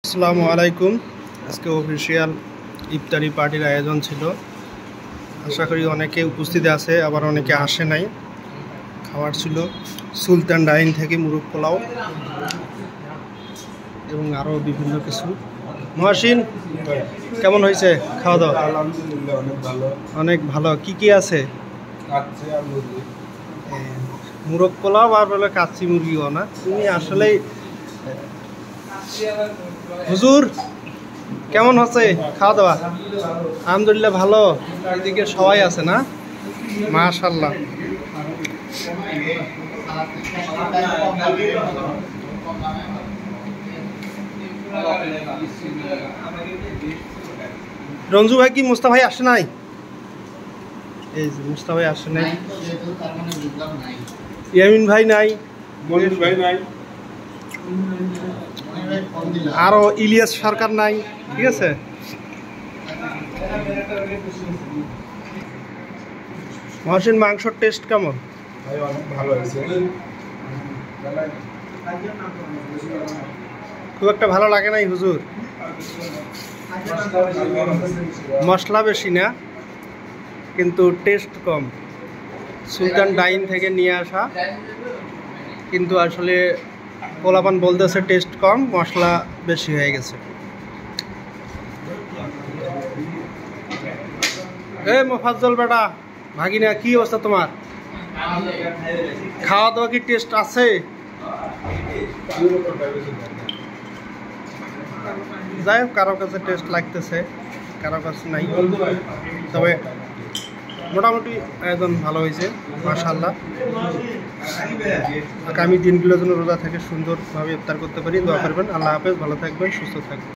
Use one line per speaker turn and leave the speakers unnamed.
আসসালামু আলাইকুম। আজকে অফিসিয়াল ইফতারি পার্টির আয়োজন ছিল। আশা করি অনেকে উপস্থিত আছে, আবার অনেকে আসে নাই। খাবার ছিল সুলতান ডাইন থেকে মুরগ পোলাও এবং আরও বিভিন্ন কিছু। মহাসিন, কেমন হয়েছে খাওয়া দাওয়া?
আলহামদুলিল্লাহ অনেক ভালো।
অনেক ভালো। কি কি আছে?
কাচ্চি আর মুরগি।
মুরগ পোলাও আর বলে কাচ্চি মুরগিও না। তুমি আসলেই হুজুর, কেমন হচ্ছে খাওয়া দাওয়া? আলহামদুলিল্লাহ ভালো। এদিকে সবাই আছে না? মাশাআল্লাহ। রঞ্জু ভাই কি মুস্তা ভাই আসে নাই? এই যে মুস্তা ভাই আসে নাই, ইয়ামিন ভাই নাই,
মনির ভাই নাই,
আরো ইলিয়াস সরকার নাই। ঠিক আছে, মহসিন মাংসর টেস্ট কেমন?
ভাই অনেক ভালো হয়েছে।
খুব একটা ভালো লাগে নাই হুজুর? মশলা বেশি না, কিন্তু টেস্ট কম। সুলতান ডাইন থেকে নিয়ে আসা, কিন্তু আসলে পোলাপান বলতেছে টেস্ট কম, মশলা বেশি হয়ে গেছে। মোফাজ্জল বেটা, ভাগিনা, কি অবস্থা তোমার? খাওয়া দাওয়া কি টেস্ট আছে? যাই হোক, কারো কাছে টেস্ট লাগতেছে, কারো কাছে নাই। তবে মোটামুটি আয়োজন ভালো হয়েছে, মাশাআল্লাহ। আগামী দিনগুলোর জন্য রোজা থেকে সুন্দরভাবে ইফতার করতে পারি। দোয়া করবেন। আল্লাহ হাফেজ, ভালো থাকবেন, সুস্থ থাকবেন।